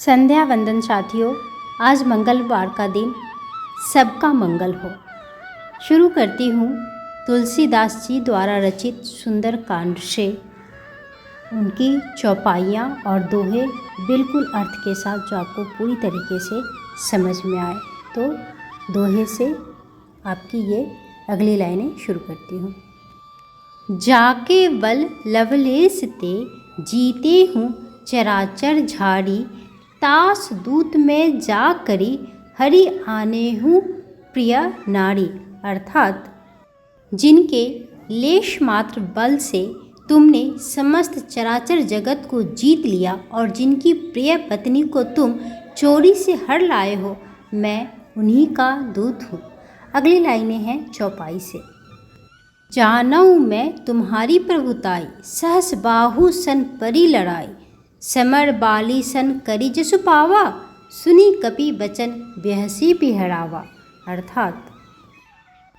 संध्या वंदन साथियों, आज मंगलवार का दिन सबका मंगल हो। शुरू करती हूँ तुलसीदास जी द्वारा रचित सुंदर कांड से। उनकी चौपाइयाँ और दोहे बिल्कुल अर्थ के साथ जो आपको पूरी तरीके से समझ में आए। तो दोहे से आपकी ये अगली लाइनें शुरू करती हूँ। जाके बल लवलेस ते जीते हूँ चराचर झाड़ी, तास दूत में जा करी हरि आने हूँ प्रिय नारी। अर्थात जिनके लेश मात्र बल से तुमने समस्त चराचर जगत को जीत लिया और जिनकी प्रिय पत्नी को तुम चोरी से हर लाए हो, मैं उन्हीं का दूत हूँ। अगली लाइनें हैं चौपाई से। जानऊ मैं तुम्हारी प्रभुताई, सहस बाहु सन परी लड़ाई, समर बाली सन करी जसु पावा, सुनी कपि बचन बेहसी बिहरावा। अर्थात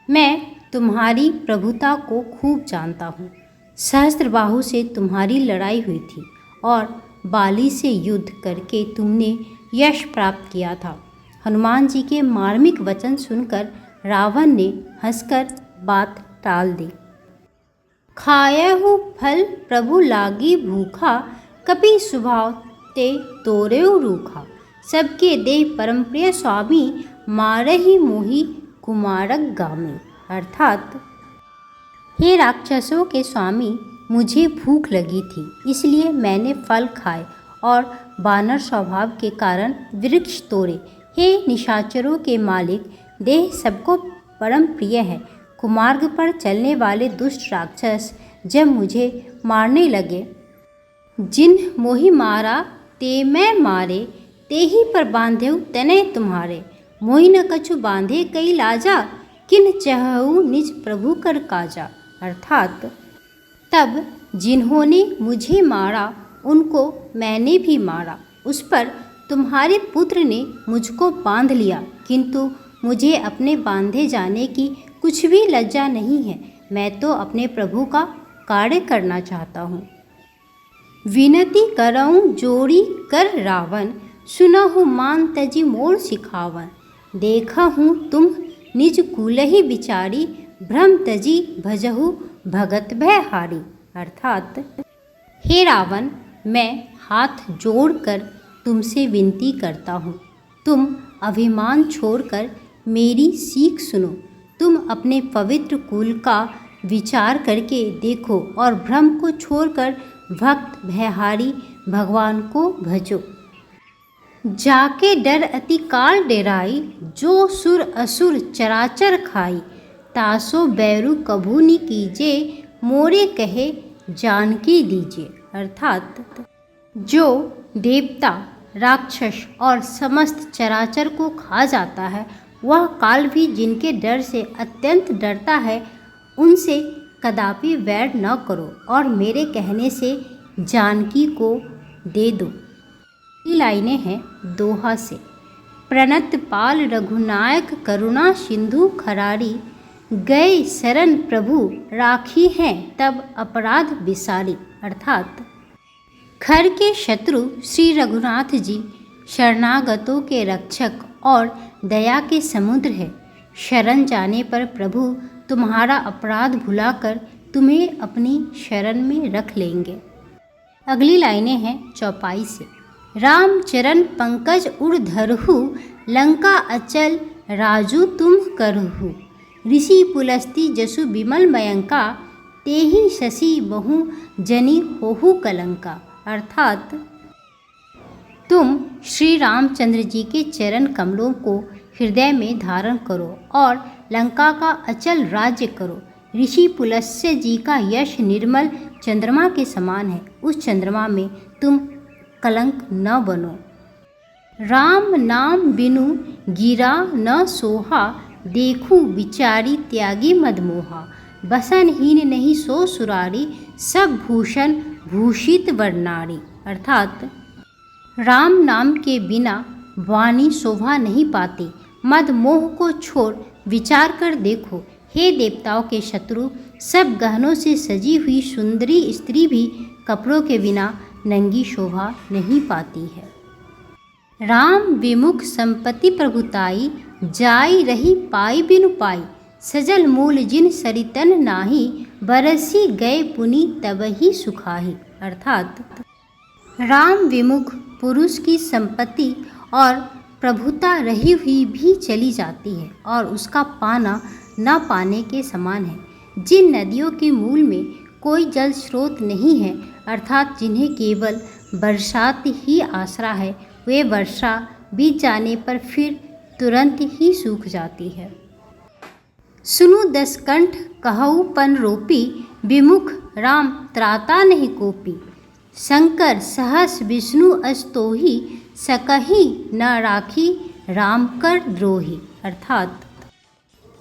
मैं तुम्हारी प्रभुता को खूब जानता हूँ। सहस्त्र बाहु से तुम्हारी लड़ाई हुई थी और बाली से युद्ध करके तुमने यश प्राप्त किया था। हनुमान जी के मार्मिक वचन सुनकर रावण ने हंसकर बात टाल दी। खायहु फल प्रभु लागी भूखा, कपि स्वभाव ते तोरेउ रूखा, सबके देह परम प्रिय स्वामी, मारहि मोहि कुमारक गामी। अर्थात हे राक्षसों के स्वामी, मुझे भूख लगी थी, इसलिए मैंने फल खाए और बानर स्वभाव के कारण वृक्ष तोड़े। हे निशाचरों के मालिक, देह सबको परम प्रिय है। कुमार्ग पर चलने वाले दुष्ट राक्षस जब मुझे मारने लगे, जिन मोहि मारा ते मैं मारे, ते ही पर बांधेउ तने तुम्हारे, मोहि न कछु बांधे कई लाजा, किन चहऊ निज प्रभु कर काजा। अर्थात तब जिन्होंने मुझे मारा उनको मैंने भी मारा, उस पर तुम्हारे पुत्र ने मुझको बांध लिया, किंतु मुझे अपने बांधे जाने की कुछ भी लज्जा नहीं है। मैं तो अपने प्रभु का कार्य करना चाहता हूँ। विनती करऊँ जोड़ी कर रावण, सुनहु मान तजी मोर सिखावन, देखा हूँ तुम निज कुलहि बिचारी, भ्रम तजी भजहु भगत भय हारी। अर्थात हे रावण, मैं हाथ जोड़कर तुमसे विनती करता हूँ, तुम अभिमान छोड़कर मेरी सीख सुनो। तुम अपने पवित्र कुल का विचार करके देखो और भ्रम को छोड़कर भक्त भयहारी भगवान को भजो। जाके डर अति काल डेराई, जो सुर असुर चराचर खाई, तासो बैरु कभू नि कीजे, मोरे कहे जानकी दीजिए। अर्थात जो देवता राक्षस और समस्त चराचर को खा जाता है, वह काल भी जिनके डर से अत्यंत डरता है, उनसे कदापि वैर न करो और मेरे कहने से जानकी को दे दो। ये लाइनें हैं दोहा से। प्रणत पाल रघुनायक करुणा सिंधु खरारी, गए शरण प्रभु राखी हैं तब अपराध बिसारी। अर्थात खर के शत्रु श्री रघुनाथ जी शरणागतों के रक्षक और दया के समुद्र है। शरण जाने पर प्रभु तुम्हारा अपराध भुलाकर तुम्हें अपनी शरण में रख लेंगे। अगली लाइनें हैं चौपाई से। राम चरण पंकज उर धरहु, लंका अचल राजू तुम करहु, ऋषि पुलस्ती जसु विमल मयंका, तेहि शशि बहु जनी होहु कलंका। अर्थात तुम श्री रामचंद्र जी के चरण कमलों को हृदय में धारण करो और लंका का अचल राज्य करो। ऋषि पुलस्त्य जी का यश निर्मल चंद्रमा के समान है, उस चंद्रमा में तुम कलंक न बनो। राम नाम बिनु गिरा न सोहा, देखूं विचारी त्यागी मदमोहा, बसनहीन नहीं सो सुरारी, सब भूषण भूषित वर्णारी। अर्थात राम नाम के बिना वाणी शोभा नहीं पाती। मद मोह को छोड़ विचार कर देखो। हे देवताओं के शत्रु, सब गहनों से सजी हुई सुंदरी स्त्री भी कपड़ों के बिना नंगी शोभा नहीं पाती है। राम विमुख संपत्ति प्रभुताई, जाई रही पाई बिनु पाई, सजल मूल जिन सरितन नाही, बरसी गए पुनि तबहि सुखाही। अर्थात राम विमुख पुरुष की संपत्ति और प्रभुता रही हुई भी चली जाती है और उसका पाना न पाने के समान है। जिन नदियों के मूल में कोई जल स्रोत नहीं है, अर्थात जिन्हें केवल बरसात ही आसरा है, वे वर्षा बीत जाने पर फिर तुरंत ही सूख जाती है। सुनु दसकंठ कहऊ पन रोपी, विमुख राम त्राता नहीं कोपी, शंकर सहस विष्णु अस्तोही, सकही न राखी राम कर द्रोही। अर्थात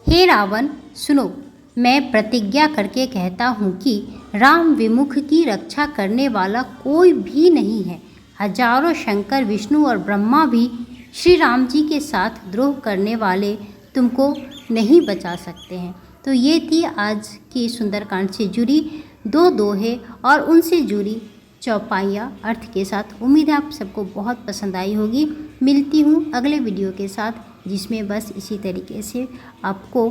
हे रावण सुनो, मैं प्रतिज्ञा करके कहता हूँ कि राम विमुख की रक्षा करने वाला कोई भी नहीं है। हजारों शंकर विष्णु और ब्रह्मा भी श्री राम जी के साथ द्रोह करने वाले तुमको नहीं बचा सकते हैं। तो ये थी आज की सुंदरकांड से जुड़ी 2 दोहे और उनसे जुड़ी चौपाइयाँ अर्थ के साथ। उम्मीद है आप सबको बहुत पसंद आई होगी। मिलती हूँ अगले वीडियो के साथ, जिसमें बस इसी तरीके से आपको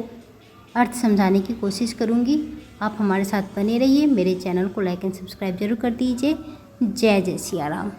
अर्थ समझाने की कोशिश करूँगी। आप हमारे साथ बने रहिए। मेरे चैनल को लाइक एंड सब्सक्राइब जरूर कर दीजिए। जय जय सिया राम।